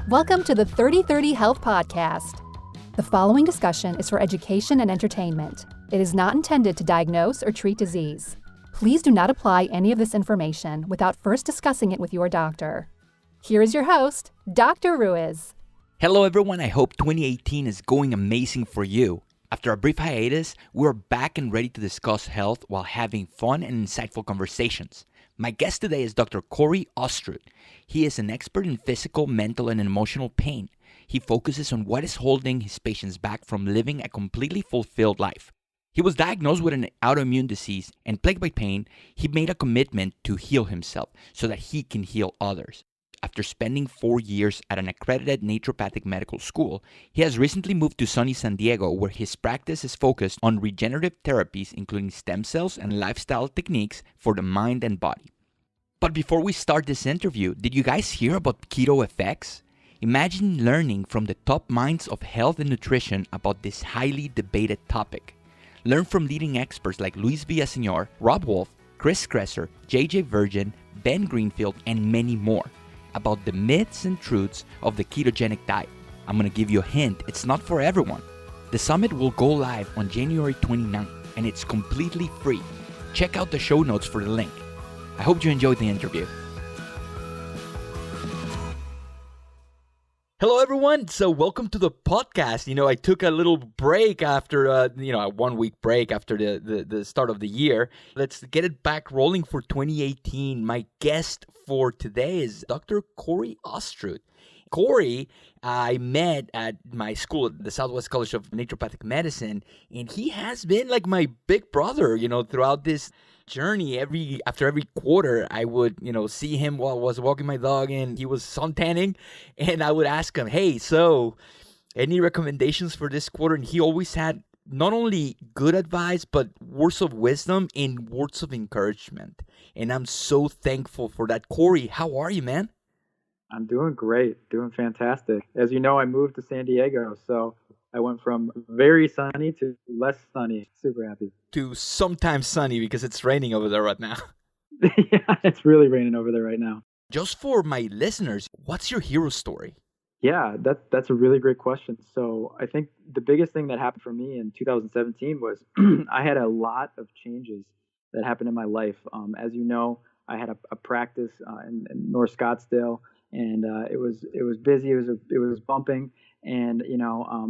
Welcome to the 3030 Health Podcast. The following discussion is for education and entertainment. It is not intended to diagnose or treat disease. Please do not apply any of this information without first discussing it with your doctor. Here is your host, Dr. Ruiz. Hello everyone, I hope 2018 is going amazing for you. After a brief hiatus, we're back and ready to discuss health while having fun and insightful conversations. My guest today is Dr. Cory Ostroot. He is an expert in physical, mental, and emotional pain. He focuses on what is holding his patients back from living a completely fulfilled life. He was diagnosed with an autoimmune disease and plagued by pain. He made a commitment to heal himself so that he can heal others. After spending 4 years at an accredited Naturopathic Medical School, he has recently moved to sunny San Diego, where his practice is focused on regenerative therapies, including stem cells and lifestyle techniques for the mind and body. But before we start this interview, did you guys hear about keto effects? Imagine learning from the top minds of health and nutrition about this highly debated topic. Learn from leading experts like Luis Villaseñor, Rob Wolf, Chris Kresser, JJ Virgin, Ben Greenfield, and many more about the myths and truths of the ketogenic diet. I'm going to give you a hint, it's not for everyone. The summit will go live on January 29th, and it's completely free. Check out the show notes for the link. I hope you enjoyed the interview. Hello, everyone. So welcome to the podcast. I took a little break after, a 1 week break after the start of the year. Let's get it back rolling for 2018. My guest for today is Dr. Cory Ostroot. Cory, I met at my school at the Southwest College of Naturopathic Medicine, and he has been like my big brother, throughout this journey. After every quarter, I would, see him while I was walking my dog and he was suntanning, and I would ask him, hey, so any recommendations for this quarter? And he always had not only good advice, but words of wisdom and words of encouragement. And I'm so thankful for that. Cory, how are you, man? I'm doing great, doing fantastic. As you know, I moved to San Diego, so I went from very sunny to less sunny. Super happy. To sometimes sunny because it's raining over there right now. Yeah, it's really raining over there right now. Just for my listeners, what's your hero story? Yeah, that's a really great question. So I think the biggest thing that happened for me in 2017 was I had a lot of changes that happened in my life. As you know, I had a practice in North Scottsdale, and it was busy. It was bumping, and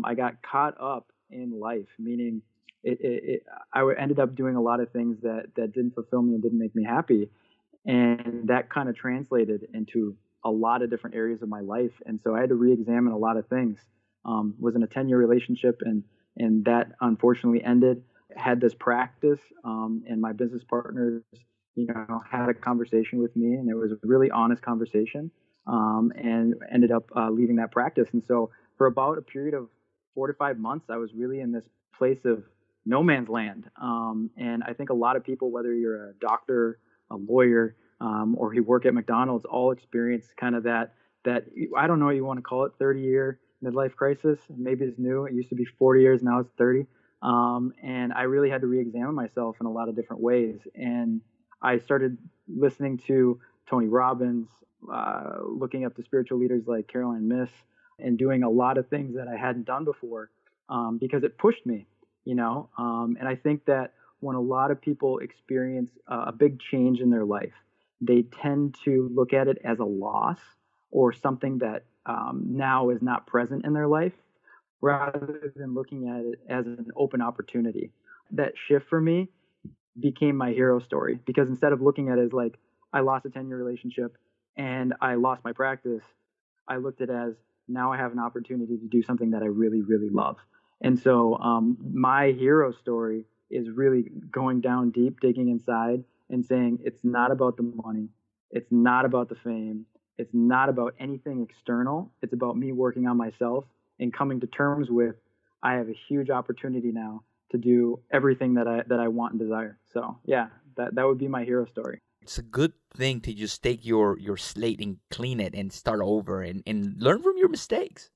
I got caught up in life, meaning I ended up doing a lot of things that didn't fulfill me and didn't make me happy, and that kind of translated into a lot of different areas of my life, and so I had to re-examine a lot of things. Was in a 10-year relationship, and that unfortunately ended. Had this practice, and my business partners, had a conversation with me, and it was a really honest conversation, and ended up leaving that practice. And so for about a period of 4 to 5 months, I was really in this place of no man's land. And I think a lot of people, whether you're a doctor, a lawyer, or you work at McDonald's, all experience kind of that I don't know what you want to call it, 30-year midlife crisis. Maybe it's new. It used to be 40 years, now it's 30. And I really had to re-examine myself in a lot of different ways. And I started listening to Tony Robbins, looking up to spiritual leaders like Caroline Myss, and doing a lot of things that I hadn't done before, because it pushed me, and I think that when a lot of people experience a big change in their life, they tend to look at it as a loss or something that now is not present in their life, rather than looking at it as an open opportunity. That shift for me became my hero story, because instead of looking at it as like, I lost a 10-year relationship and I lost my practice, I looked at it as, now I have an opportunity to do something that I really, really love. And so my hero story is really going down deep, digging inside and saying, it's not about the money. It's not about the fame. It's not about anything external. It's about me working on myself and coming to terms with, I have a huge opportunity now to do everything that I want and desire. So yeah, that would be my hero story. It's a good thing to just take your slate and clean it and start over and learn from your mistakes.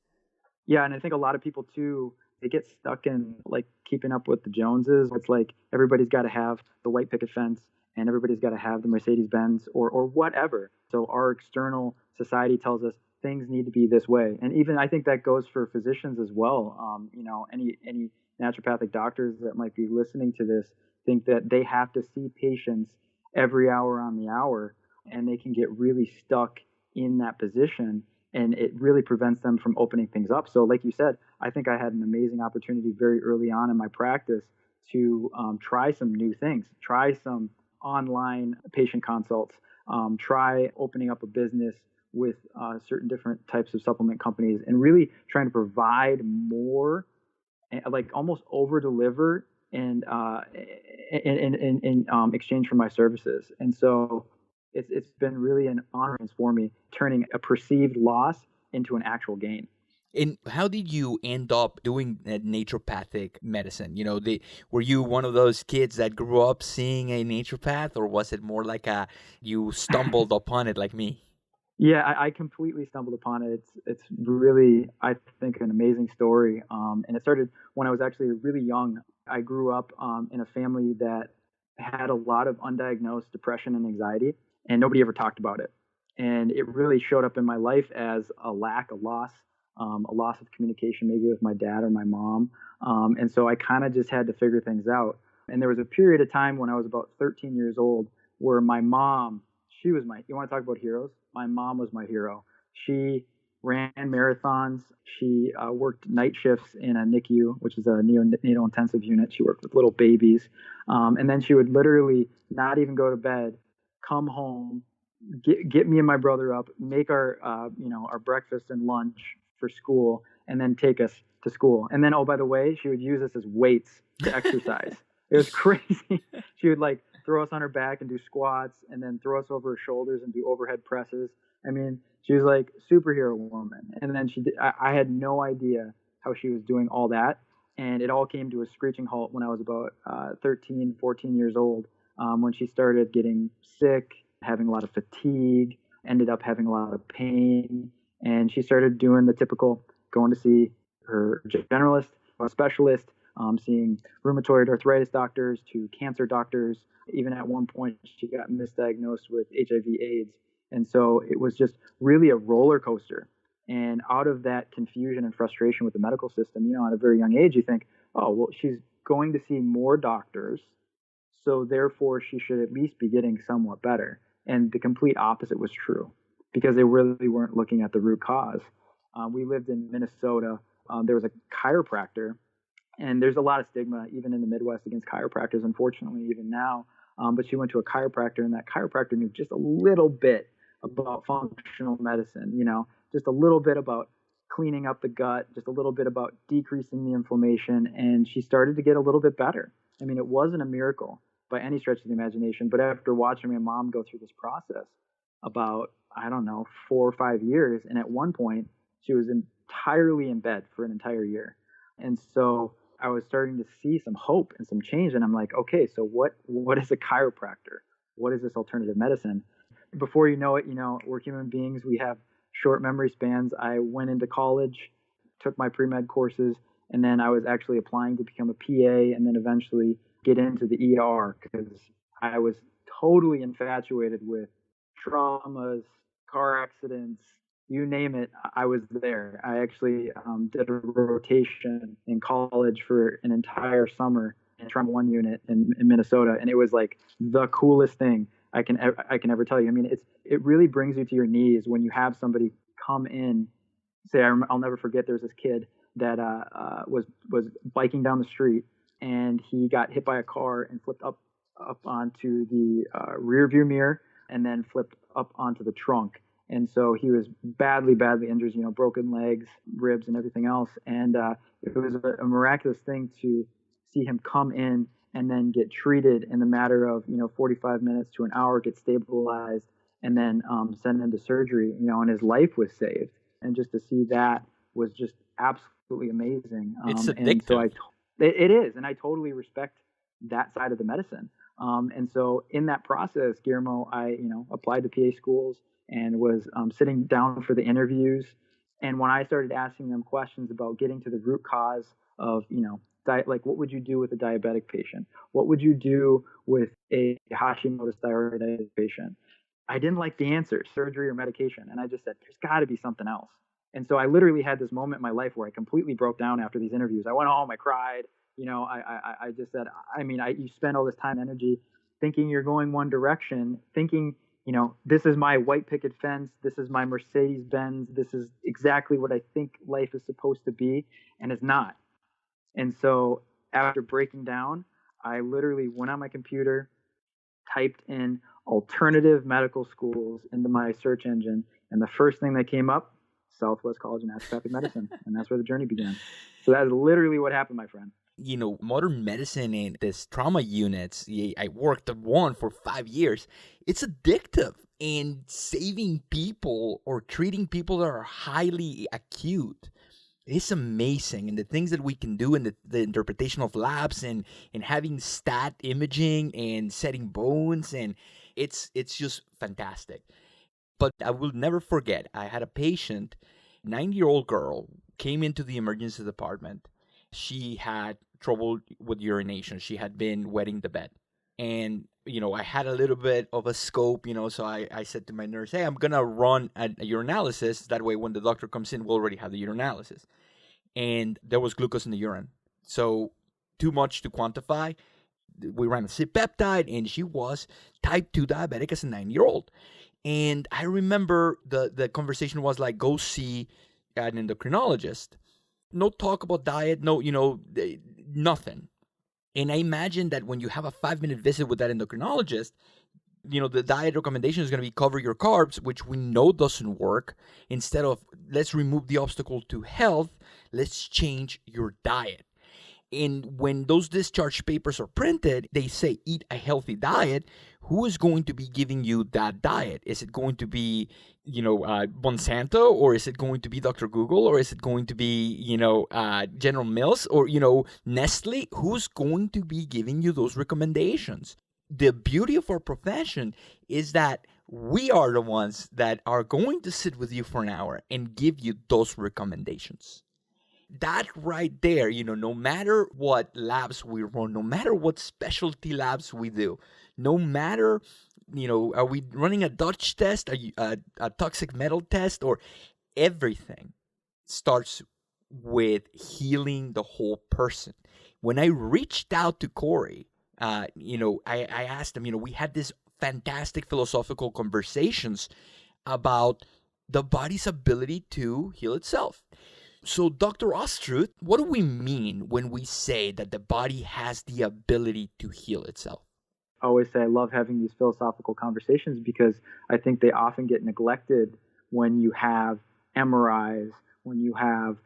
Yeah, and I think a lot of people too, they get stuck in like keeping up with the Joneses. It's like everybody's got to have the white picket fence and everybody's got to have the Mercedes-Benz or whatever. So our external society tells us things need to be this way. And even I think that goes for physicians as well. Any naturopathic doctors that might be listening to this think that they have to see patients every hour on the hour, and they can get really stuck in that position, and it really prevents them from opening things up. So like you said, I think I had an amazing opportunity very early on in my practice to try some new things, try some online patient consults, try opening up a business with certain different types of supplement companies, and really trying to provide more, like almost over deliver and in exchange for my services. And so it's been really an honor for me, turning a perceived loss into an actual gain. And how did you end up doing naturopathic medicine? Were you one of those kids that grew up seeing a naturopath, or was it more like you stumbled upon it like me? Yeah, I completely stumbled upon it. It's really, I think, an amazing story. And it started when I was actually really young. I grew up in a family that had a lot of undiagnosed depression and anxiety, and nobody ever talked about it. And it really showed up in my life as a loss of communication, maybe with my dad or my mom. And so I kind of just had to figure things out. And there was a period of time when I was about 13 years old where my mom, you want to talk about heroes? My mom was my hero. She ran marathons. She worked night shifts in a NICU, which is a neonatal intensive unit. She worked with little babies. And then she would literally not even go to bed, come home, get me and my brother up, make our breakfast and lunch for school, and then take us to school. And then, oh, by the way, she would use us as weights to exercise. It was crazy. She would throw us on her back and do squats, and then throw us over her shoulders and do overhead presses. I mean, she was like superhero woman. And then I had no idea how she was doing all that. And it all came to a screeching halt when I was about 13, 14 years old, when she started getting sick, having a lot of fatigue, ended up having a lot of pain. And she started doing the typical going to see her generalist, a specialist, seeing rheumatoid arthritis doctors to cancer doctors. Even at one point, she got misdiagnosed with HIV/AIDS. And so it was just really a roller coaster. And out of that confusion and frustration with the medical system, at a very young age, you think, oh, well, she's going to see more doctors, so therefore she should at least be getting somewhat better. And the complete opposite was true, because they really weren't looking at the root cause. We lived in Minnesota. There was a chiropractor, and there's a lot of stigma even in the Midwest against chiropractors, unfortunately, even now. But she went to a chiropractor, and that chiropractor knew just a little bit about functional medicine, just a little bit about cleaning up the gut, just a little bit about decreasing the inflammation, and she started to get a little bit better. I mean, it wasn't a miracle by any stretch of the imagination, but after watching my mom go through this process about, 4 or 5 years, and at one point she was entirely in bed for an entire year. And so I was starting to see some hope and some change, and I'm like, okay, so what is a chiropractor? What is this alternative medicine? Before you know it, we're human beings. We have short memory spans. I went into college, took my pre-med courses, and then I was actually applying to become a PA and then eventually get into the ER, because I was totally infatuated with traumas, car accidents, you name it, I was there. I actually did a rotation in college for an entire summer in trauma 1 unit in Minnesota, and it was like the coolest thing I can ever tell you. I mean, it really brings you to your knees when you have somebody come in. Say, I'll never forget. There's this kid that was biking down the street, and he got hit by a car and flipped up onto the rear view mirror, and then flipped up onto the trunk. And so he was badly injured, broken legs, ribs, and everything else. And it was a miraculous thing to see him come in and then get treated in the matter of 45 minutes to an hour, get stabilized, and then sent him to surgery. And his life was saved. And just to see that was just absolutely amazing. It's addictive. And so it is, and I totally respect that side of the medicine. And so in that process, Guillermo, I applied to PA schools and was sitting down for the interviews. And when I started asking them questions about getting to the root cause of Like, what would you do with a diabetic patient? What would you do with a Hashimoto's thyroiditis patient? I didn't like the answer, surgery or medication. And I just said, there's got to be something else. And so I literally had this moment in my life where I completely broke down after these interviews. I went home, I cried. I just said, you spend all this time and energy thinking you're going one direction, thinking, this is my white picket fence. This is my Mercedes Benz. This is exactly what I think life is supposed to be. And it's not. And so after breaking down, I literally went on my computer, typed in alternative medical schools into my search engine. And the first thing that came up, Southwest College of Naturopathic Medicine. And that's where the journey began. So that is literally what happened, my friend. Modern medicine and this trauma units, I worked at one for 5 years. It's addictive, and saving people or treating people that are highly acute, it's amazing. And the things that we can do in the interpretation of labs and having stat imaging and setting bones, and it's just fantastic. But I will never forget, I had a patient, 9-year-old girl, came into the emergency department. She had trouble with urination. She had been wetting the bed. And, I had a little bit of a scope, so I said to my nurse, hey, I'm going to run a urinalysis. That way, when the doctor comes in, we'll already have the urinalysis. And there was glucose in the urine. So too much to quantify. We ran a C-peptide, and she was type 2 diabetic as a 9-year-old. And I remember the conversation was like, go see an endocrinologist. No talk about diet, no, nothing. And I imagine that when you have a 5-minute visit with that endocrinologist, the diet recommendation is going to be cover your carbs, which we know doesn't work. Instead of let's remove the obstacle to health, let's change your diet. And when those discharge papers are printed, they say eat a healthy diet. Who is going to be giving you that diet? Is it going to be, Monsanto, or is it going to be Dr. Google, or is it going to be, General Mills, or, Nestle? Who's going to be giving you those recommendations? The beauty of our profession is that we are the ones that are going to sit with you for an hour and give you those recommendations. That right there, no matter what labs we run, no matter what specialty labs we do, no matter, are we running a Dutch test, a toxic metal test, or everything starts with healing the whole person. When I reached out to Cory, I asked him, we had this fantastic philosophical conversations about the body's ability to heal itself. So, Dr. Ostroot, what do we mean when we say that the body has the ability to heal itself? I always say I love having these philosophical conversations because I think they often get neglected when you have MRIs, when you have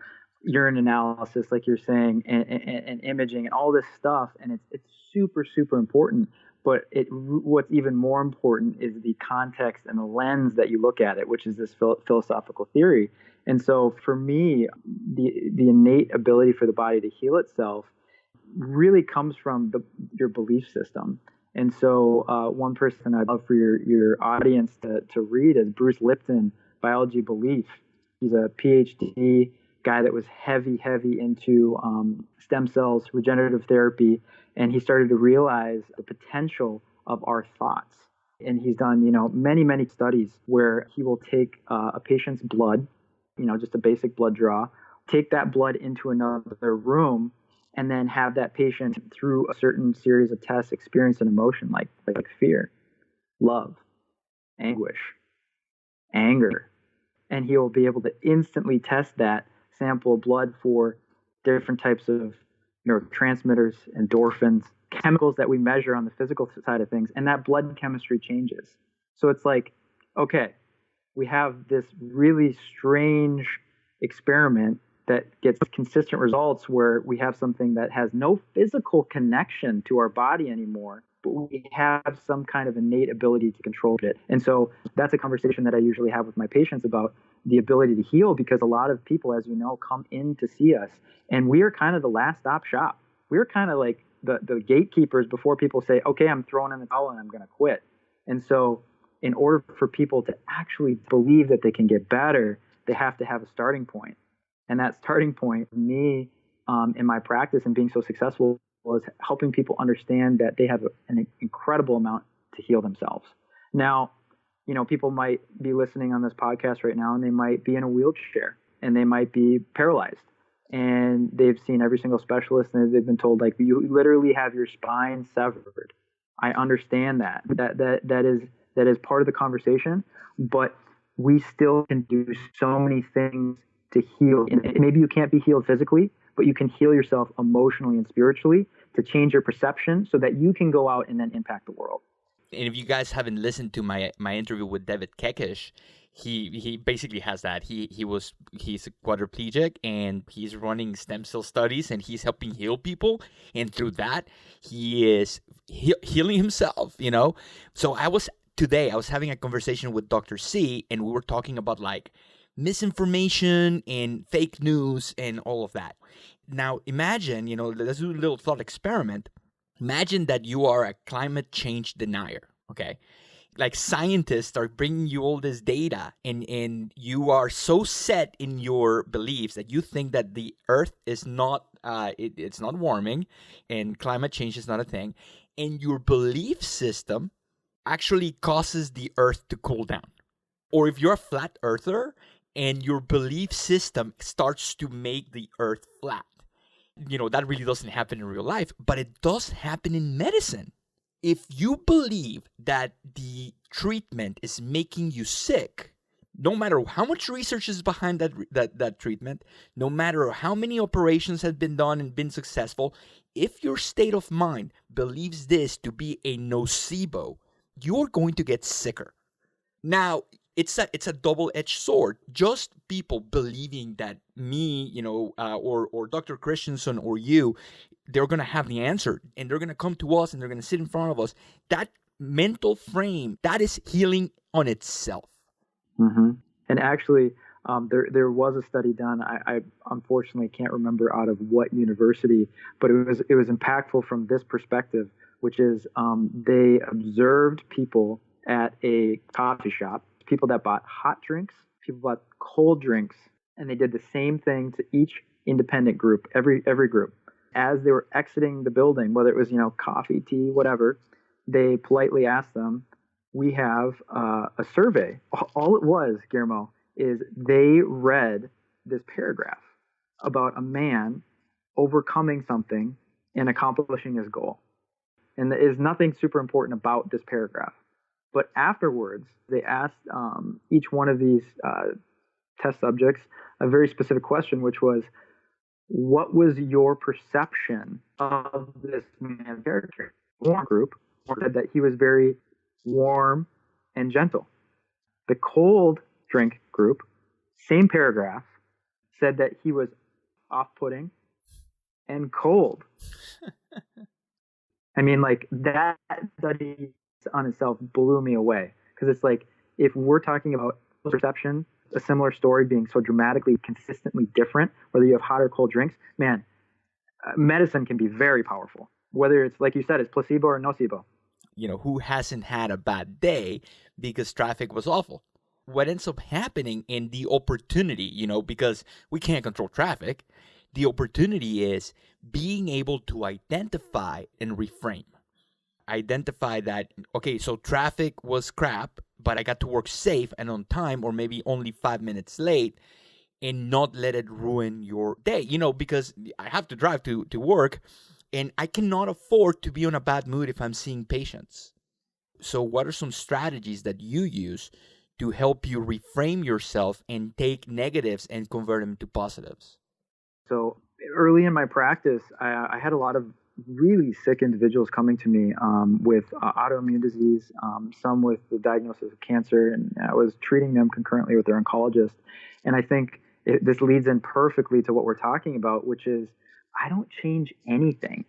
urine analysis, like you're saying, and imaging and all this stuff. And it's super, super important. But what's even more important is the context and the lens that you look at it, which is this philosophical theory. And so for me, the innate ability for the body to heal itself really comes from your belief system. And so one person I'd love for your audience to read is Bruce Lipton, Biology Belief. He's a PhD guy that was heavy into stem cells, regenerative therapy, and he started to realize the potential of our thoughts. And he's done, many studies where he will take a patient's blood, just a basic blood draw, take that blood into another room, and then have that patient, through a certain series of tests, experience an emotion like fear, love, anguish, anger. And he will be able to instantly test that sample of blood for different types of neurotransmitters, endorphins, chemicals that we measure on the physical side of things, and that blood chemistry changes. So it's like, okay, we have this really strange experiment that gets consistent results where we have something that has no physical connection to our body anymore, but we have some kind of innate ability to control it. And so that's a conversation that I usually have with my patients about the ability to heal, because a lot of people, as you know, come in to see us, and we are kind of the last stop shop. We're kind of like the gatekeepers before people say, okay, I'm throwing in the towel and I'm going to quit. And so in order for people to actually believe that they can get better, they have to have a starting point. And that starting point, for me, in my practice and being so successful was helping people understand that they have an incredible amount to heal themselves. Now, people might be listening on this podcast right now and they might be in a wheelchair and they might be paralyzed and they've seen every single specialist and they've been told, like, you literally have your spine severed. I understand that is part of the conversation, but we still can do so many things to heal. And maybe you can't be healed physically, but you can heal yourself emotionally and spiritually to change your perception so that you can go out and then impact the world. And if you guys haven't listened to my interview with David Kekish, he basically has that. He's a quadriplegic and he's running stem cell studies and he's helping heal people. And through that, he is healing himself, So I was having a conversation with Dr. C and we were talking about like misinformation and fake news and all of that. Now imagine, let's do a little thought experiment. Imagine that you are a climate change denier, okay? Like scientists are bringing you all this data and you are so set in your beliefs that you think that the earth is not, it's not warming and climate change is not a thing. And your belief system actually causes the earth to cool down. Or if you're a flat earther and your belief system starts to make the earth flat. That really doesn't happen in real life, but it does happen in medicine. If you believe that the treatment is making you sick, no matter how much research is behind that treatment, no matter how many operations have been done and been successful, if your state of mind believes this to be a nocebo, you're going to get sicker. Now, it's a double-edged sword. Just people believing that me, or Dr. Christensen or you, they're going to have the answer and they're going to come to us and they're going to sit in front of us. That mental frame, that is healing on itself. Mm-hmm. And actually, there was a study done. I unfortunately can't remember out of what university, but it was impactful from this perspective, which is they observed people at a coffee shop, people that bought hot drinks, people bought cold drinks, and they did the same thing to each independent group, every group. As they were exiting the building, whether it was, coffee, tea, whatever, they politely asked them, we have a survey. All it was, Guillermo, is they read this paragraph about a man overcoming something and accomplishing his goal. And there is nothing super important about this paragraph. But afterwards, they asked each one of these test subjects a very specific question, which was, what was your perception of this man's character? One group said that he was very warm and gentle. The cold drink group, same paragraph, said that he was off-putting and cold. I mean, like, that study on itself blew me away, because it's like, if we're talking about perception, a similar story being so dramatically, consistently different, whether you have hot or cold drinks, man, medicine can be very powerful. Whether it's, like you said, it's placebo or nocebo. Who hasn't had a bad day because traffic was awful? What ends up happening in the opportunity, because we can't control traffic, the opportunity is being able to identify and reframe. Identify that, okay, so traffic was crap, but I got to work safe and on time, or maybe only 5 minutes late, and not let it ruin your day, because I have to drive to work and I cannot afford to be on a bad mood if I'm seeing patients. So what are some strategies that you use to help you reframe yourself and take negatives and convert them to positives? So early in my practice, I had a lot of really sick individuals coming to me with autoimmune disease, some with the diagnosis of cancer, and I was treating them concurrently with their oncologist. And I think this leads in perfectly to what we're talking about, which is, I don't change anything.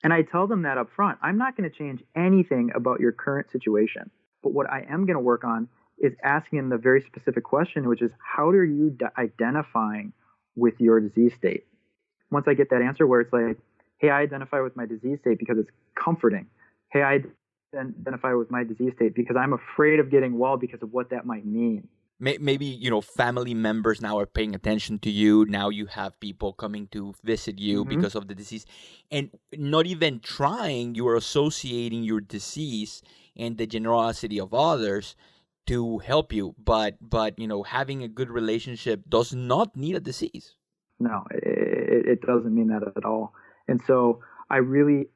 And I tell them that up front. I'm not going to change anything about your current situation. But what I am going to work on is asking them the very specific question, which is, how are you identifying with your disease state? Once I get that answer where it's like, hey, I identify with my disease state because it's comforting. Hey, I identify with my disease state because I'm afraid of getting well because of what that might mean. Maybe, family members now are paying attention to you. Now you have people coming to visit you Mm-hmm. because of the disease. And not even trying, you are associating your disease and the generosity of others to help you. But having a good relationship does not need a disease. No, it doesn't mean that at all. And so I really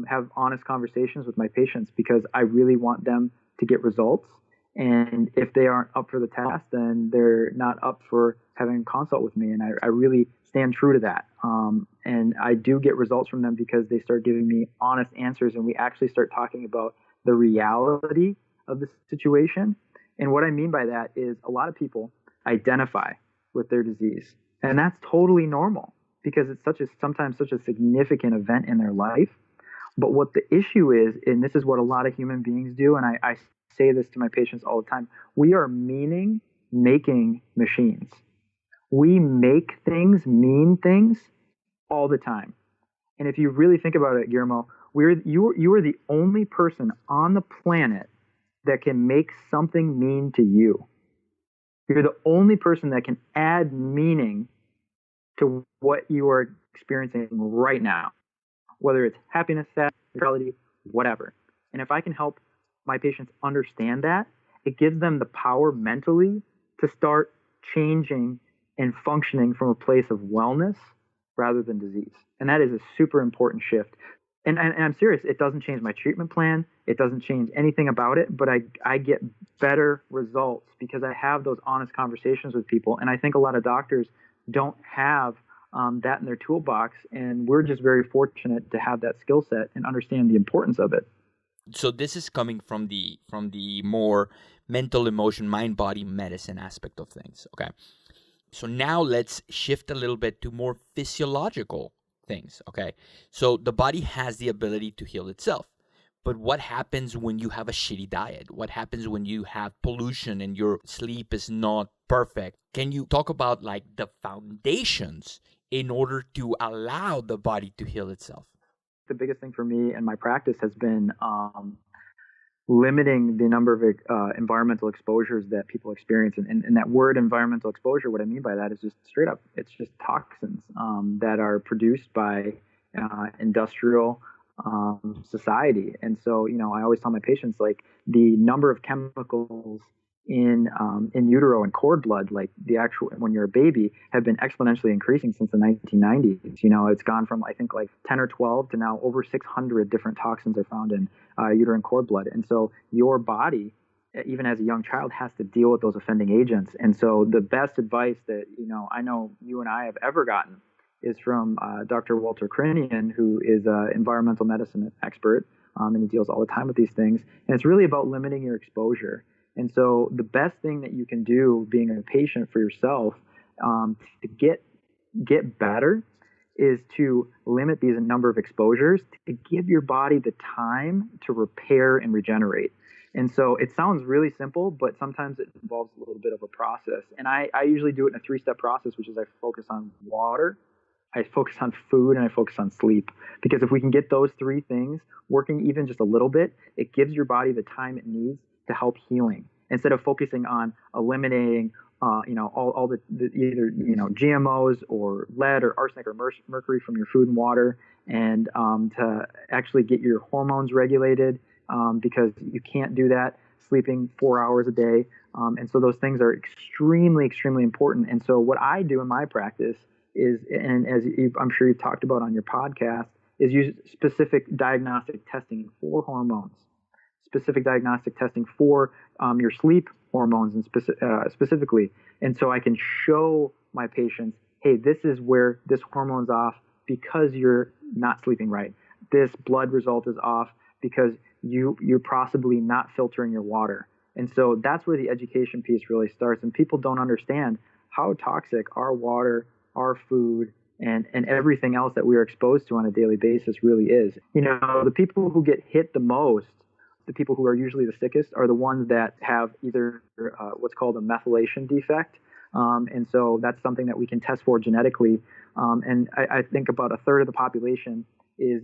have honest conversations with my patients because I really want them to get results. And if they aren't up for the task, then they're not up for having a consult with me. And I really stand true to that. And I do get results from them because they start giving me honest answers, and we actually start talking about the reality of the situation. And what I mean by that is a lot of people identify with their disease. And that's totally normal because it's sometimes such a significant event in their life. But what the issue is, and this is what a lot of human beings do, and I say this to my patients all the time, we are meaning-making machines. We make things mean things all the time. And if you really think about it, Guillermo, you are the only person on the planet that can make something mean to you. You're the only person that can add meaning to what you are experiencing right now, whether it's happiness, sadness, reality, whatever. And if I can help my patients understand that, it gives them the power mentally to start changing and functioning from a place of wellness rather than disease. And that is a super important shift. And I'm serious, it doesn't change my treatment plan. It doesn't change anything about it, but I get better results because I have those honest conversations with people. And I think a lot of doctors don't have that in their toolbox. And we're just very fortunate to have that skill set and understand the importance of it. So this is coming from the more mental, emotion, mind, body, medicine aspect of things. Okay. So now let's shift a little bit to more physiological things. Okay. So the body has the ability to heal itself. But what happens when you have a shitty diet? What happens when you have pollution and your sleep is not perfect? Can you talk about like the foundations in order to allow the body to heal itself? The biggest thing for me in my practice has been limiting the number of environmental exposures that people experience. And that word environmental exposure, what I mean by that is just straight up, it's just toxins that are produced by industrial society. And so, I always tell my patients, like, the number of chemicals in utero and cord blood, like the actual, when you're a baby, have been exponentially increasing since the 1990s. It's gone from, I think, like 10 or 12 to now over 600 different toxins are found in uterine cord blood. And so your body, even as a young child, has to deal with those offending agents. And so the best advice that, I know you and I have ever gotten is from Dr. Walter Krinian, who is an environmental medicine expert, and he deals all the time with these things. And it's really about limiting your exposure. And so the best thing that you can do being a patient for yourself to get better is to limit these number of exposures, to give your body the time to repair and regenerate. And so it sounds really simple, but sometimes it involves a little bit of a process. And I usually do it in a 3-step process, which is I focus on water, I focus on food, and I focus on sleep. Because if we can get those 3 things working even just a little bit, it gives your body the time it needs to help healing, instead of focusing on eliminating all the either GMOs or lead or arsenic or mercury from your food and water, and to actually get your hormones regulated, because you can't do that sleeping 4 hours a day. And so those things are extremely, extremely important. And so what I do in my practice is, and as I'm sure you've talked about on your podcast, is use specific diagnostic testing for hormones, specific diagnostic testing for your sleep hormones, and specifically. And so I can show my patients, hey, this is where this hormone's off because you're not sleeping right. This blood result is off because you're possibly not filtering your water. And so that's where the education piece really starts. And people don't understand how toxic our water, our food, and everything else that we are exposed to on a daily basis really is. The people who get hit the most, the people who are usually the sickest, are the ones that have either what's called a methylation defect. And so that's something that we can test for genetically. And I think about a third of the population is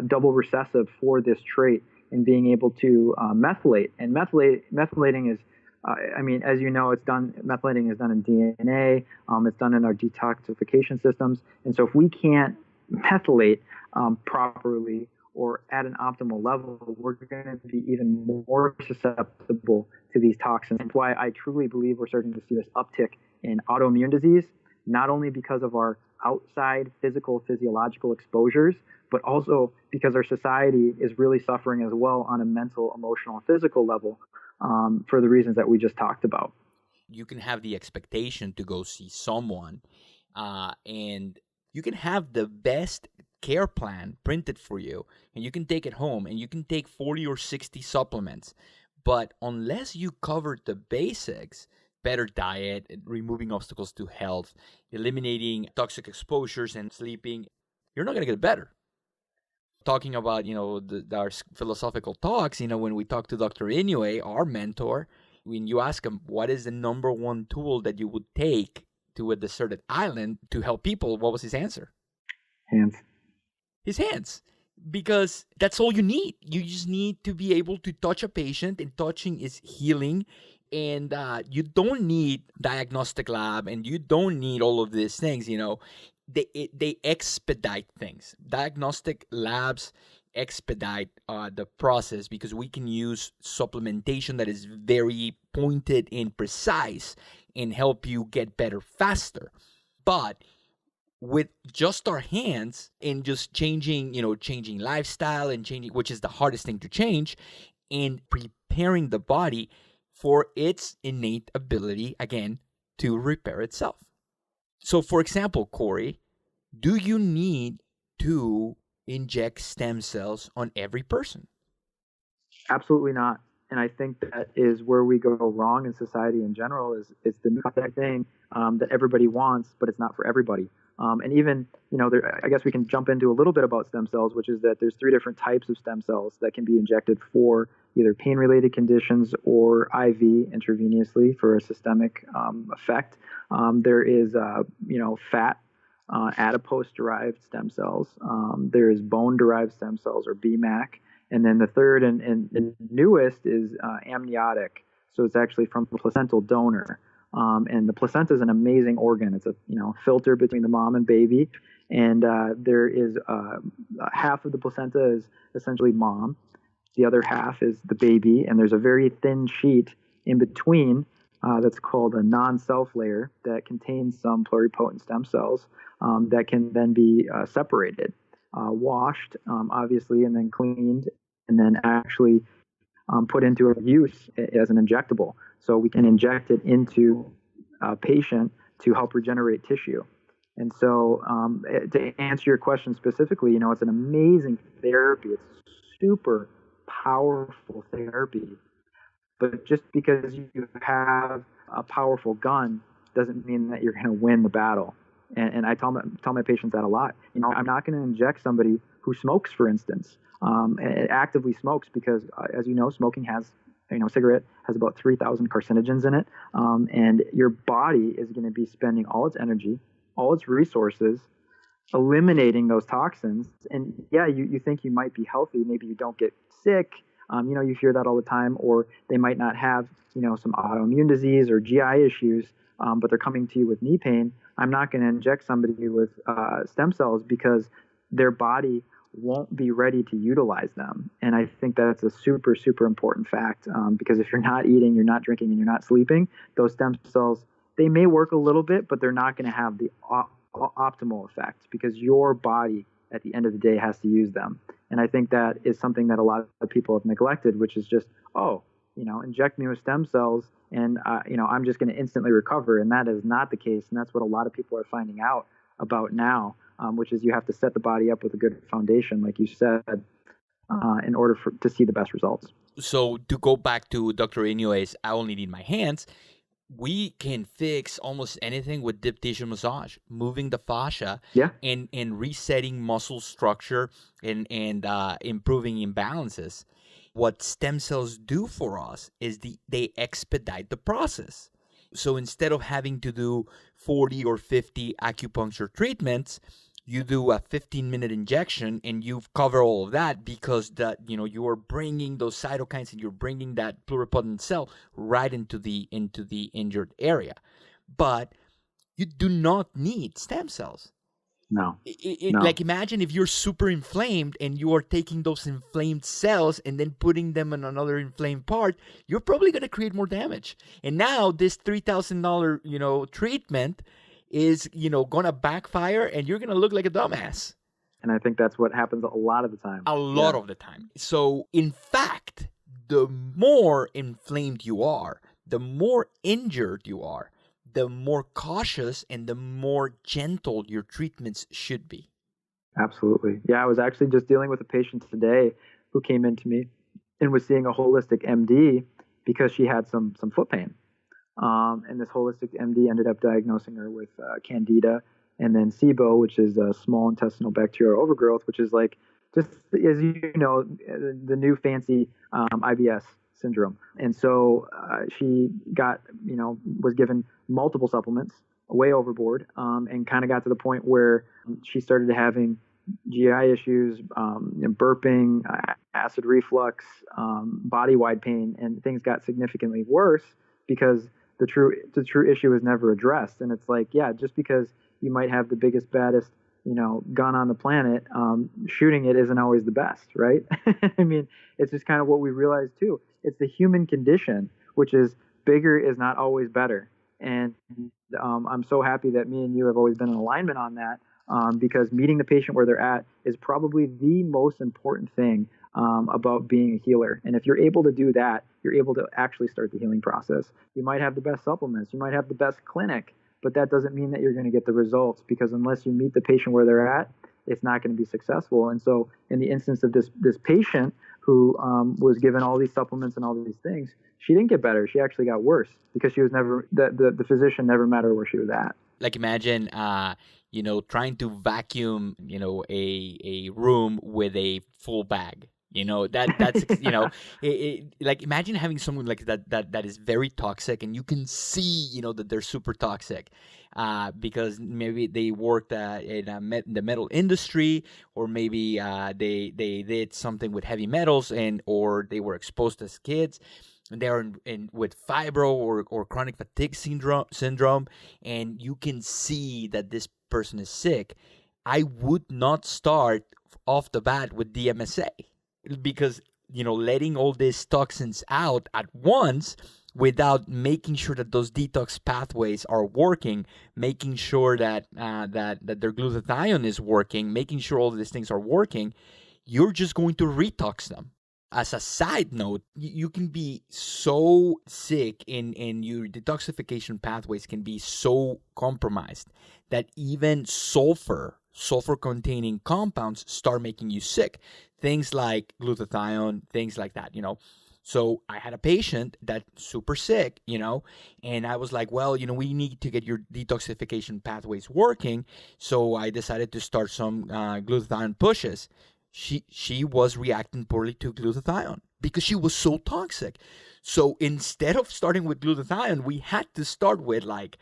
double recessive for this trait, and being able to methylate. And methylating is I mean, as you know, methylating is done in DNA. It's done in our detoxification systems. And so if we can't methylate properly or at an optimal level, we're going to be even more susceptible to these toxins. That's why I truly believe we're starting to see this uptick in autoimmune disease, not only because of our outside physiological exposures, but also because our society is really suffering as well on a mental, emotional, and physical level for the reasons that we just talked about. You can have the expectation to go see someone and you can have the best care plan printed for you and you can take it home and you can take 40 or 60 supplements. But unless you cover the basics, better diet, removing obstacles to health, eliminating toxic exposures and sleeping, you're not going to get better. Talking about, our philosophical talks, when we talk to Dr. Inoue, our mentor, when you ask him, what is the number one tool that you would take to a deserted island to help people? What was his answer? Hands. His hands. Because that's all you need. You just need to be able to touch a patient, and touching is healing. And you don't need diagnostic lab, and you don't need all of these things, They expedite things. Diagnostic labs expedite the process because we can use supplementation that is very pointed and precise and help you get better faster. But with just our hands and just changing lifestyle and changing, which is the hardest thing to change, and preparing the body for its innate ability, again, to repair itself. So, for example, Cory, do you need to inject stem cells on every person? Absolutely not. And I think that is where we go wrong in society in general. Is it's the new thing that everybody wants, but it's not for everybody. And even, I guess we can jump into a little bit about stem cells, which is that there's 3 different types of stem cells that can be injected for either pain-related conditions or IV intravenously for a systemic effect. There is, fat, adipose-derived stem cells. There is bone-derived stem cells, or BMAC. And then the third and newest is amniotic. So it's actually from a placental donor. And the placenta is an amazing organ. It's a filter between the mom and baby. And there is half of the placenta is essentially mom. The other half is the baby. And there's a very thin sheet in between that's called a non-self layer that contains some pluripotent stem cells that can then be separated, washed, obviously, and then cleaned, and then actually put into use as an injectable. So we can inject it into a patient to help regenerate tissue. And so to answer your question specifically, it's an amazing therapy. It's super powerful therapy. But just because you have a powerful gun doesn't mean that you're going to win the battle. And I tell my patients that a lot. I'm not going to inject somebody who smokes, for instance, and actively smokes, because as you know, smoking has, cigarette has about 3,000 carcinogens in it. And your body is going to be spending all its energy, all its resources, eliminating those toxins. And yeah, you think you might be healthy. Maybe you don't get sick. You hear that all the time, or they might not have, some autoimmune disease or GI issues, but they're coming to you with knee pain. I'm not going to inject somebody with stem cells because their body won't be ready to utilize them. And I think that's a super, super important fact, because if you're not eating, you're not drinking, and you're not sleeping, those stem cells, they may work a little bit, but they're not going to have the optimal effect, because your body at the end of the day has to use them. And I think that is something that a lot of people have neglected, which is just, inject me with stem cells and, I'm just going to instantly recover. And that is not the case. And that's what a lot of people are finding out about now, which is you have to set the body up with a good foundation, like you said, in order to see the best results. So to go back to Dr. Inoue's I only need my hands, we can fix almost anything with deep tissue massage, moving the fascia, and resetting muscle structure and improving imbalances. What stem cells do for us is they expedite the process. So instead of having to do 40 or 50 acupuncture treatments, you do a 15-minute injection and you've covered all of that because that you are bringing those cytokines and you're bringing that pluripotent cell right into the injured area. But you do not need stem cells. No. Like imagine if you're super inflamed and you are taking those inflamed cells and then putting them in another inflamed part, you're probably going to create more damage. And now this $3,000, treatment is, going to backfire and you're going to look like a dumbass. And I think that's what happens a lot of the time. A lot of the time. So in fact, the more inflamed you are, the more injured you are, the more cautious and the more gentle your treatments should be. Absolutely. Yeah, I was actually just dealing with a patient today who came into me and was seeing a holistic MD because she had some foot pain. And this holistic MD ended up diagnosing her with Candida and then SIBO, which is a small intestinal bacterial overgrowth, which is like, just as you know, the new fancy IBS syndrome. And so she got, was given multiple supplements, way overboard, and kind of got to the point where she started having GI issues, burping, acid reflux, body-wide pain, and things got significantly worse because the true issue is never addressed. And it's like, yeah, just because you might have the biggest, baddest, gun on the planet, shooting it isn't always the best, right? I mean, it's just kind of what we realized too. It's the human condition, which is bigger is not always better. And I'm so happy that me and you have always been in alignment on that, because meeting the patient where they're at is probably the most important thing about being a healer. And if you're able to do that, you're able to actually start the healing process. You might have the best supplements, you might have the best clinic, but that doesn't mean that you're going to get the results, because unless you meet the patient where they're at, it's not going to be successful. And so in the instance of this patient who was given all these supplements and all these things, she didn't get better. She actually got worse because she was never, the physician never met her where she was at. Like imagine, trying to vacuum, a room with a full bag. That's like imagine having someone like that is very toxic, and you can see, that they're super toxic, because maybe they worked in the metal industry, or maybe they did something with heavy metals, or they were exposed as kids. And they're with fibro or chronic fatigue syndrome, and you can see that this person is sick. I would not start off the bat with DMSA, because letting all these toxins out at once without making sure that those detox pathways are working, making sure that their glutathione is working, making sure all of these things are working, you're just going to retox them. As a side note, you can be so sick and your detoxification pathways can be so compromised that even sulfur-containing compounds start making you sick. Things like glutathione, things like that, So I had a patient that's super sick, and I was like, well, we need to get your detoxification pathways working. So I decided to start some glutathione pushes. She was reacting poorly to glutathione because she was so toxic. So instead of starting with glutathione, we had to start with like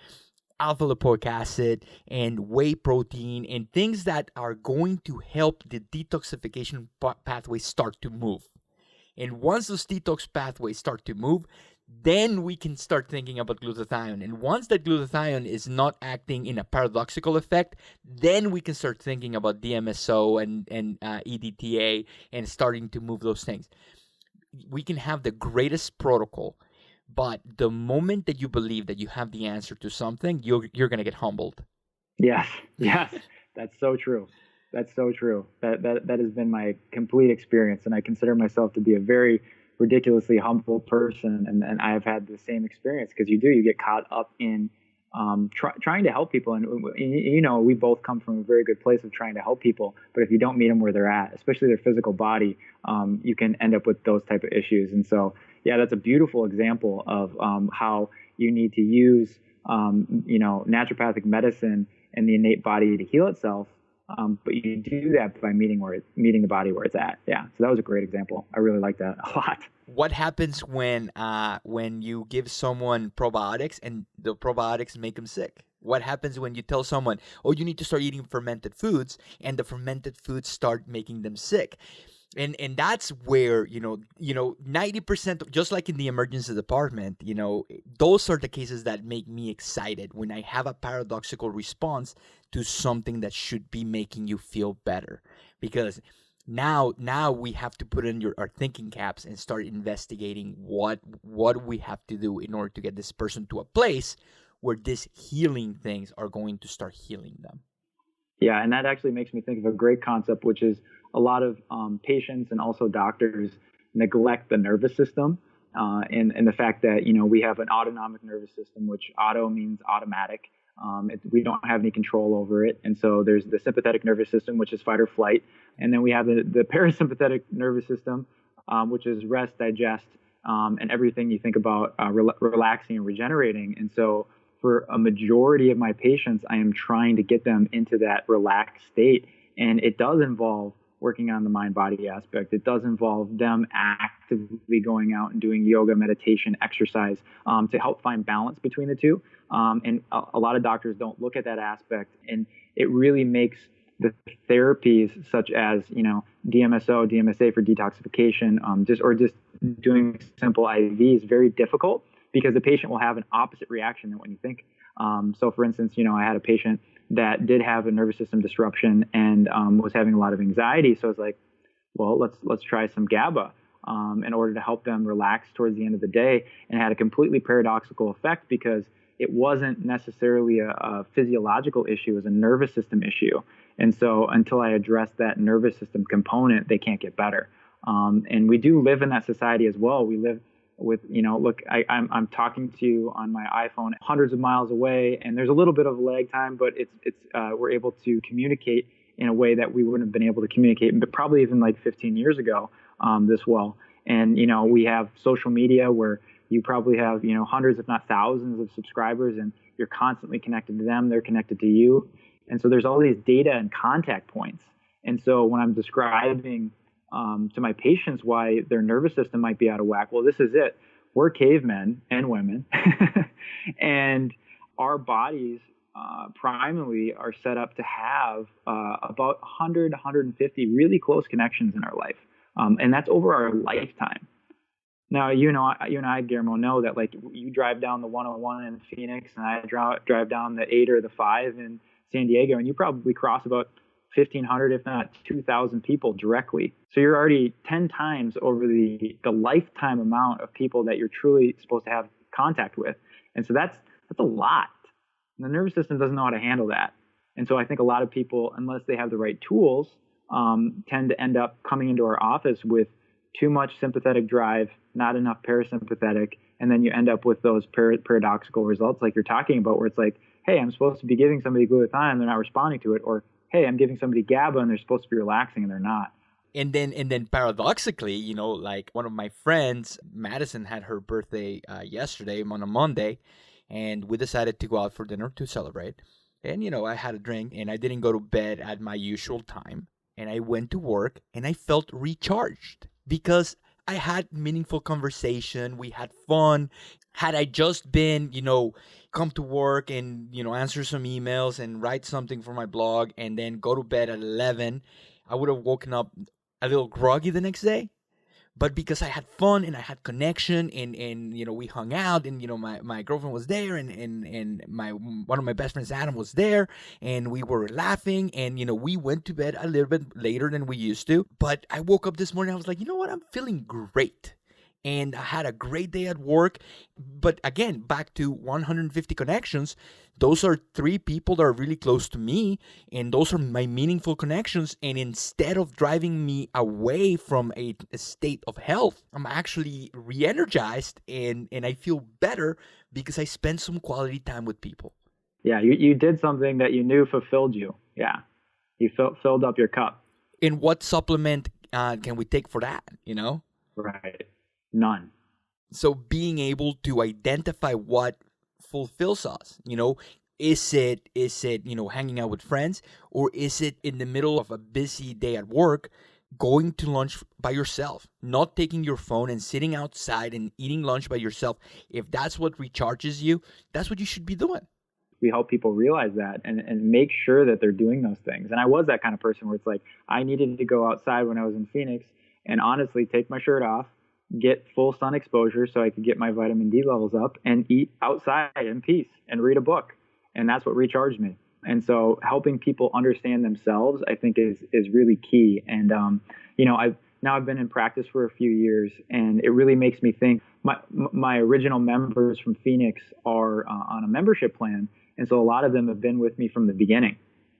alpha lipoic acid and whey protein and things that are going to help the detoxification pathways start to move. And once those detox pathways start to move, then we can start thinking about glutathione. And once that glutathione is not acting in a paradoxical effect, then we can start thinking about DMSO and EDTA and starting to move those things. We can have the greatest protocol, but the moment that you believe that you have the answer to something, you're going to get humbled. Yes, that's so true. That's so true. That has been my complete experience, and I consider myself to be a very ridiculously humble person, and I have had the same experience, because you get caught up in trying to help people, and we both come from a very good place of trying to help people, but if you don't meet them where they're at, especially their physical body, you can end up with those type of issues. And so that's a beautiful example of how you need to use naturopathic medicine and the innate body to heal itself. But you do that by meeting the body where it's at. Yeah. So that was a great example. I really like that a lot. What happens when you give someone probiotics and the probiotics make them sick? What happens when you tell someone, oh, you need to start eating fermented foods, and the fermented foods start making them sick? And that's where, 90%, just like in the emergency department, those are the cases that make me excited when I have a paradoxical response to something that should be making you feel better. Because now we have to put in our thinking caps and start investigating what we have to do in order to get this person to a place where these healing things are going to start healing them. Yeah, and that actually makes me think of a great concept, which is a lot of patients and also doctors neglect the nervous system, and the fact that, we have an autonomic nervous system, which auto means automatic. We don't have any control over it. And so there's the sympathetic nervous system, which is fight or flight. And then we have the parasympathetic nervous system, which is rest, digest, and everything you think about relaxing and regenerating. And so for a majority of my patients, I am trying to get them into that relaxed state. And it does involve working on the mind-body aspect. It does involve them actively going out and doing yoga, meditation, exercise to help find balance between the two. And a lot of doctors don't look at that aspect. And it really makes the therapies such as, DMSO, DMSA for detoxification, just doing simple IVs very difficult, because the patient will have an opposite reaction than what you think. So for instance, I had a patient that did have a nervous system disruption and was having a lot of anxiety. So I was like, well, let's try some GABA in order to help them relax towards the end of the day, and it had a completely paradoxical effect because it wasn't necessarily a physiological issue, it was a nervous system issue. And so until I address that nervous system component, they can't get better. And we do live in that society as well. We live with, look, I'm talking to you on my iPhone hundreds of miles away, and there's a little bit of lag time, but we're able to communicate in a way that we wouldn't have been able to communicate, but probably even like 15 years ago this well. And, we have social media where you probably have, hundreds, if not thousands of subscribers, and you're constantly connected to them. They're connected to you. And so there's all these data and contact points. And so when I'm describing to my patients why their nervous system might be out of whack, well, this is it. We're cavemen and women, and our bodies primarily are set up to have about 100, 150 really close connections in our life. And that's over our lifetime. Now, you and I, Guillermo, know that like you drive down the 101 in Phoenix, and I drive down the 8 or the 5 in San Diego, and you probably cross about 1,500, if not 2,000 people directly. So you're already 10 times over the lifetime amount of people that you're truly supposed to have contact with. And so that's a lot. And the nervous system doesn't know how to handle that. And so I think a lot of people, unless they have the right tools, tend to end up coming into our office with too much sympathetic drive, not enough parasympathetic, and then you end up with those paradoxical results like you're talking about, where it's like, hey, I'm supposed to be giving somebody glutathione, they're not responding to it, or hey, I'm giving somebody GABA and they're supposed to be relaxing and they're not. And then paradoxically, like one of my friends, Madison, had her birthday yesterday on a Monday, and we decided to go out for dinner to celebrate. And, I had a drink, and I didn't go to bed at my usual time. And I went to work, and I felt recharged because I had meaningful conversation. We had fun. Had I just been, come to work and, answer some emails and write something for my blog and then go to bed at 11, I would have woken up a little groggy the next day. But because I had fun and I had connection and we hung out and, my girlfriend was there and one of my best friends, Adam, was there, and we were laughing and, we went to bed a little bit later than we used to. But I woke up this morning, I was like, you know what? I'm feeling great. And I had a great day at work. But again, back to 150 connections. Those are 3 people that are really close to me. And those are my meaningful connections. And instead of driving me away from a state of health, I'm actually re-energized and I feel better because I spent some quality time with people. Yeah, you did something that you knew fulfilled you. Yeah, you filled up your cup. And what supplement can we take for that, Right. None. So being able to identify what fulfills us, is it, hanging out with friends, or is it in the middle of a busy day at work, going to lunch by yourself, not taking your phone and sitting outside and eating lunch by yourself? If that's what recharges you, that's what you should be doing. we help people realize that and make sure that they're doing those things. And I was that kind of person where it's like I needed to go outside when I was in Phoenix and honestly take my shirt off, get full sun exposure so I could get my vitamin D levels up, and eat outside in peace and read a book. And that's what recharged me. And so helping people understand themselves, I think is really key. And, I've been in practice for a few years, and it really makes me think. My original members from Phoenix are on a membership plan. And so a lot of them have been with me from the beginning.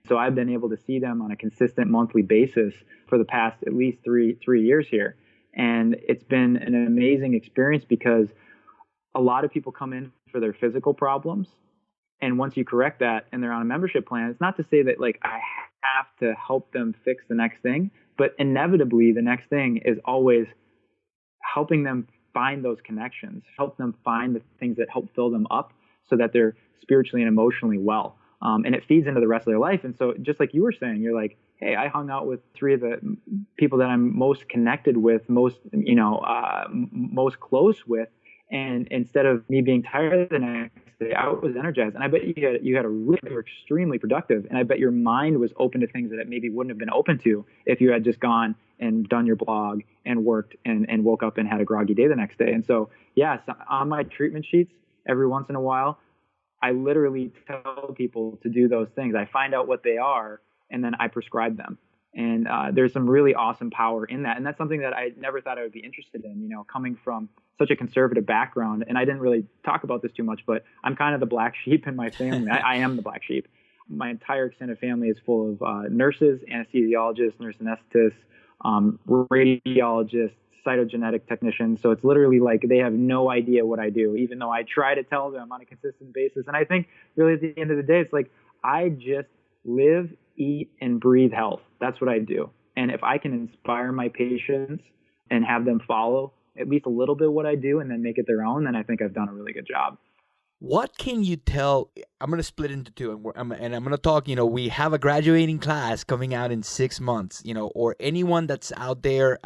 So I've been able to see them on a consistent monthly basis for the past at least three years here. And it's been an amazing experience because a lot of people come in for their physical problems. And once you correct that and they're on a membership plan, it's not to say that like I have to help them fix the next thing, but inevitably the next thing is always helping them find those connections, help them find the things that help fill them up so that they're spiritually and emotionally well. And it feeds into the rest of their life. And so just like you were saying, you're like, hey, I hung out with three of the people that I'm most connected with, most close with. And instead of me being tired the next day, I was energized. And I bet you were extremely productive. And I bet your mind was open to things that it maybe wouldn't have been open to if you had just gone and done your blog and worked and woke up and had a groggy day the next day. And so, so on my treatment sheets, every once in a while, I literally tell people to do those things. I find out what they are, and then I prescribe them. And there's some really awesome power in that. And that's something that I never thought I would be interested in, coming from such a conservative background. And I didn't really talk about this too much, but I'm kind of the black sheep in my family. I am the black sheep. My entire extended family is full of nurses, anesthesiologists, nurse anesthetists, radiologists, cytogenetic technicians. So it's literally like they have no idea what I do, even though I try to tell them on a consistent basis. And I think really at the end of the day, it's like I just live, eat, and breathe health. That's what I do. And if I can inspire my patients and have them follow at least a little bit what I do and then make it their own, then I think I've done a really good job. What can you tell? I'm going to split into two, and I'm going to talk, we have a graduating class coming out in 6 months, or anyone that's out there,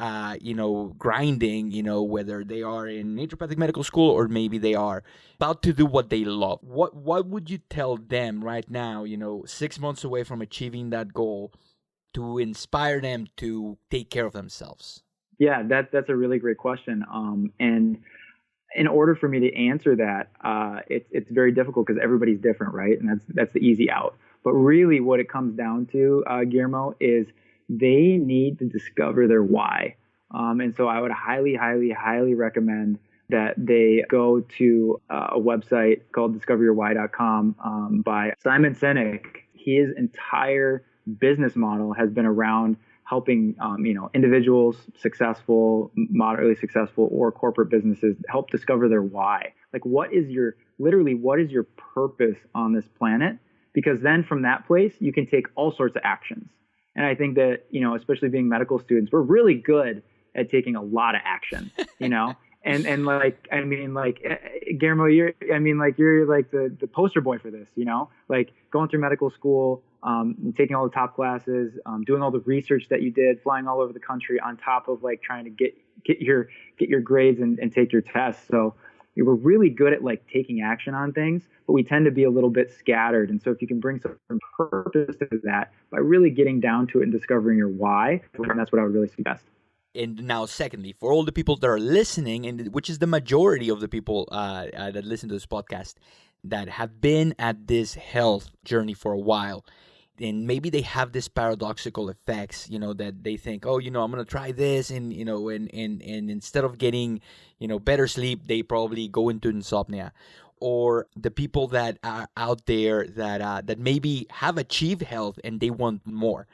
grinding, whether they are in Naturopathic Medical School or maybe they are about to do what they love. What would you tell them right now, 6 months away from achieving that goal to inspire them to take care of themselves? Yeah, that's a really great question. And in order for me to answer that, it's very difficult because everybody's different, right? And that's the easy out. But really what it comes down to, Guillermo, is they need to discover their why. And so I would highly, highly, highly recommend that they go to a website called discoveryourwhy.com by Simon Sinek. His entire business model has been around helping, individuals, successful, moderately successful, or corporate businesses help discover their why. Like, what is your purpose on this planet? Because then from that place, you can take all sorts of actions. And I think that, especially being medical students, we're really good at taking a lot of action, and Guillermo, you're like the poster boy for this, like going through medical school, taking all the top classes, doing all the research that you did, flying all over the country on top of like trying to get your grades and take your tests. So we're really good at like taking action on things, but we tend to be a little bit scattered. And so if you can bring some purpose to that by really getting down to it and discovering your why, that's what I would really suggest. And now, secondly, for all the people that are listening, and which is the majority of the people that listen to this podcast that have been at this health journey for a while, and maybe they have this paradoxical effects, that they think, I'm going to try this, and instead of getting, better sleep, they probably go into insomnia. Or the people that are out there that maybe have achieved health and they want more.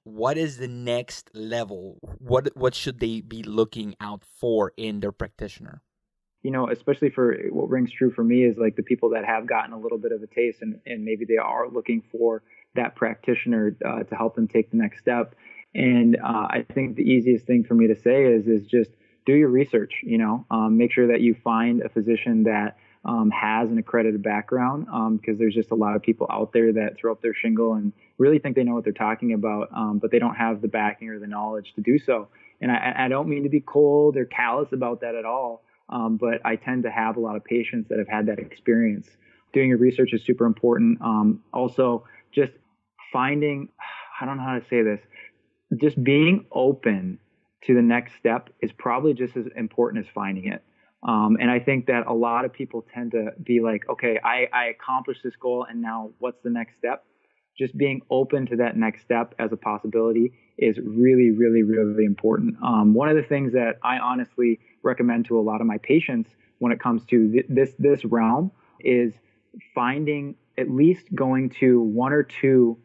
What is the next level? What should they be looking out for in their practitioner? Especially for what rings true for me is like the people that have gotten a little bit of a taste and maybe they are looking for that practitioner to help them take the next step. And I think the easiest thing for me to say is just do your research, make sure that you find a physician that has an accredited background, because there's just a lot of people out there that throw up their shingle and really think they know what they're talking about, but they don't have the backing or the knowledge to do so. And I don't mean to be cold or callous about that at all, but I tend to have a lot of patients that have had that experience. doing your research is super important. Also, just finding, I don't know how to say this, just being open to the next step is probably just as important as finding it. And I think that a lot of people tend to be like, okay, I accomplished this goal, and now what's the next step? Just being open to that next step as a possibility is really, really, really important. One of the things that I honestly recommend to a lot of my patients when it comes to this realm is finding, at least going to one or two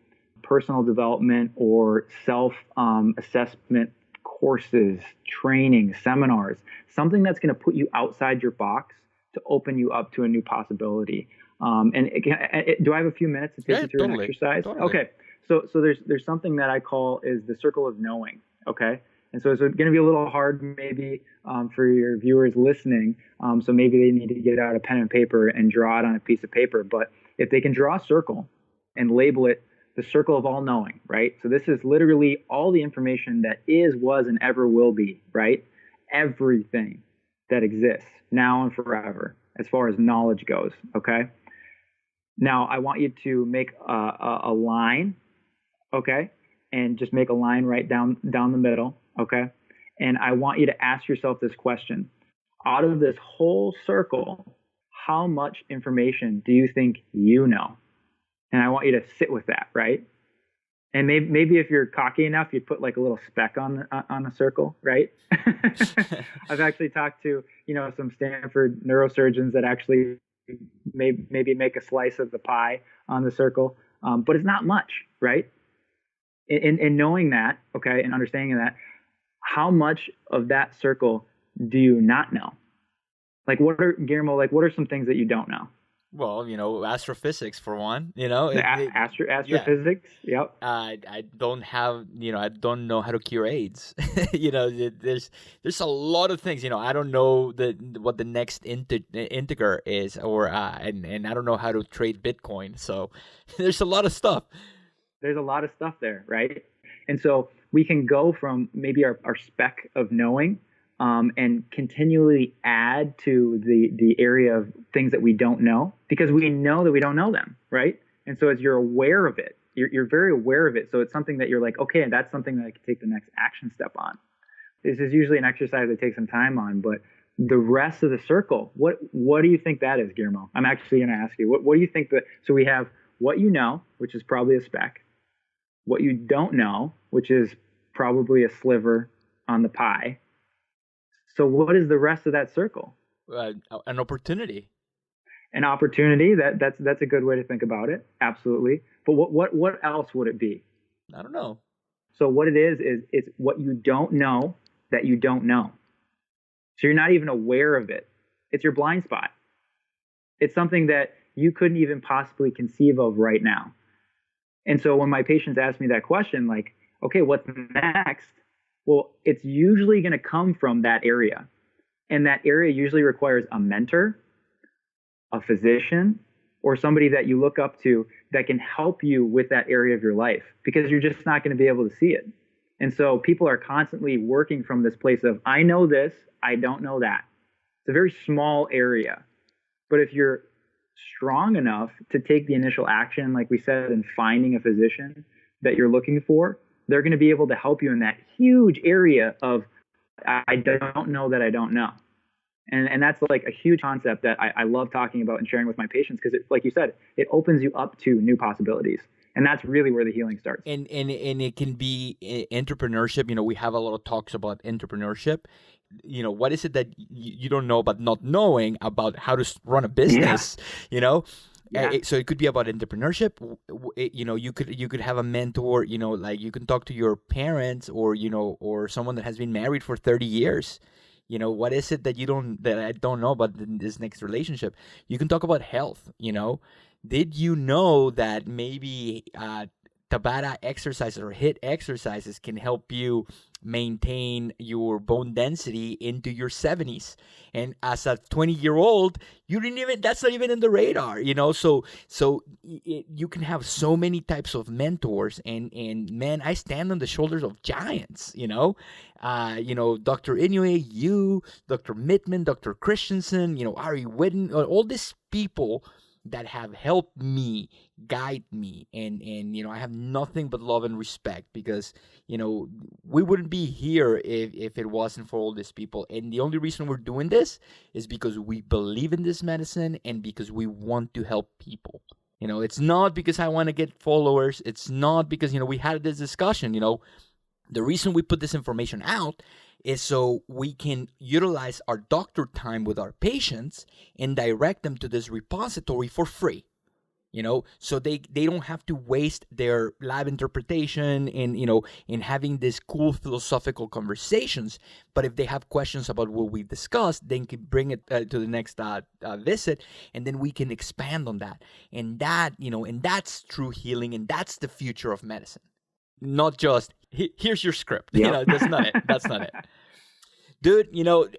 personal development or self-assessment courses, training, seminars, something that's going to put you outside your box to open you up to a new possibility. Do I have a few minutes to take you through an exercise? Totally. Okay. So there's something that I call is the circle of knowing. Okay. And so it's going to be a little hard maybe for your viewers listening. So maybe they need to get out a pen and paper and draw it on a piece of paper. But if they can draw a circle and label it the circle of all knowing, right? So this is literally all the information that is, was, and ever will be, right? Everything that exists now and forever as far as knowledge goes, okay? Now, I want you to make a line, okay? And just make a line right down the middle, okay? And I want you to ask yourself this question. Out of this whole circle, how much information do you think you know? And I want you to sit with that, right? And maybe if you're cocky enough, you'd put like a little speck on a circle, right? I've actually talked to, some Stanford neurosurgeons that actually maybe make a slice of the pie on the circle, but it's not much, right? In knowing that, okay, and understanding that, how much of that circle do you not know? Like, Guillermo, what are some things that you don't know? Well, astrophysics for one, astrophysics. Yeah. Yep. I don't have, I don't know how to cure AIDS. There's a lot of things, I don't know what the next integer is, or and I don't know how to trade Bitcoin. So there's a lot of stuff. There's a lot of stuff there, right? And so we can go from maybe our speck of knowing and continually add to the area of things that we don't know, because we know that we don't know them, right? And so as you're aware of it, you're very aware of it. So it's something that you're like, okay, and that's something that I can take the next action step on. This is usually an exercise that takes some time on, but the rest of the circle, what do you think that is, Guillermo? I'm actually going to ask you, what do you think that, so we have what you know, which is probably a speck, what you don't know, which is probably a sliver on the pie. So what is the rest of that circle? An opportunity. An opportunity. That's a good way to think about it. Absolutely. But what else would it be? I don't know. So what it is it's what you don't know that you don't know. So you're not even aware of it. It's your blind spot. It's something that you couldn't even possibly conceive of right now. And so when my patients ask me that question, like, okay, what's next? Well, it's usually going to come from that area. And that area usually requires a mentor, a physician, or somebody that you look up to that can help you with that area of your life, because you're just not going to be able to see it. And so people are constantly working from this place of, I know this, I don't know that. It's a very small area. But if you're strong enough to take the initial action, like we said, in finding a physician that you're looking for, they're going to be able to help you in that huge area of, I don't know that I don't know. And that's like a huge concept that I love talking about and sharing with my patients, because, like you said, it opens you up to new possibilities. And that's really where the healing starts. And it can be entrepreneurship. We have a lot of talks about entrepreneurship. What is it that you don't know about not knowing about how to run a business, Yeah. So it could be about entrepreneurship. You could have a mentor, like you can talk to your parents, or someone that has been married for 30 years. What is it that I don't know about this next relationship? You can talk about health. Did you know that maybe Tabata exercises or HIIT exercises can help you maintain your bone density into your 70s? And as a 20-year-old, that's not even in the radar, so you can have so many types of mentors, and man, I stand on the shoulders of giants, Dr. Inoue, you, Dr. Mittman, Dr. Christensen, Ari Whitten, all these people that have helped me, guide me, and I have nothing but love and respect, because we wouldn't be here if it wasn't for all these people. And the only reason we're doing this is because we believe in this medicine and because we want to help people. It's not because I want to get followers. It's not because we had this discussion. The reason we put this information out is so we can utilize our doctor time with our patients and direct them to this repository for free. So they don't have to waste their lab interpretation in having these cool philosophical conversations. But if they have questions about what we discussed, they can bring it to the next visit, and then we can expand on that. And that's true healing, and that's the future of medicine. Not just, here's your script. Yep. That's not it. That's not it. Dude,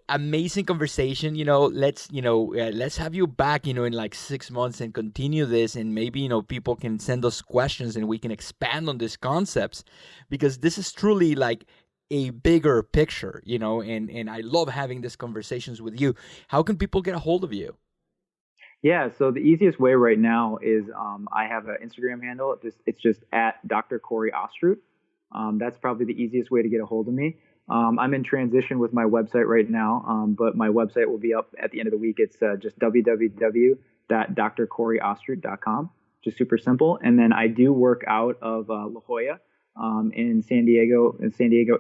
amazing conversation. Let's have you back, in like 6 months and continue this. And maybe, people can send us questions and we can expand on these concepts, because this is truly like a bigger picture, and I love having these conversations with you. How can people get a hold of you? Yeah, so the easiest way right now is I have an Instagram handle. It's just at Dr. Cory Ostroot. That's probably the easiest way to get a hold of me. I'm in transition with my website right now, but my website will be up at the end of the week. It's just www.drcoryostroot.com, just super simple. And then I do work out of La Jolla in San Diego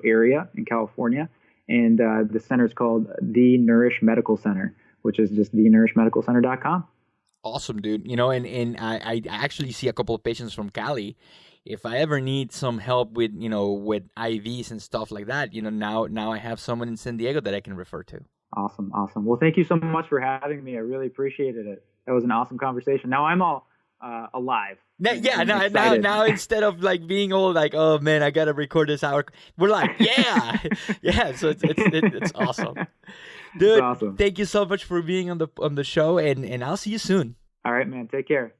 area in California. And the center is called The Nourish Medical Center, which is just thenourishmedicalcenter.com. Awesome, dude. And I actually see a couple of patients from Cali. If I ever need some help with, with IVs and stuff like that, now I have someone in San Diego that I can refer to. Awesome. Well, thank you so much for having me. I really appreciated it. That was an awesome conversation. Now I'm all alive. Now instead of like being all like, oh man, I gotta record this hour, we're like, yeah. So it's awesome, dude. Awesome. Thank you so much for being on the show, and I'll see you soon. All right, man. Take care.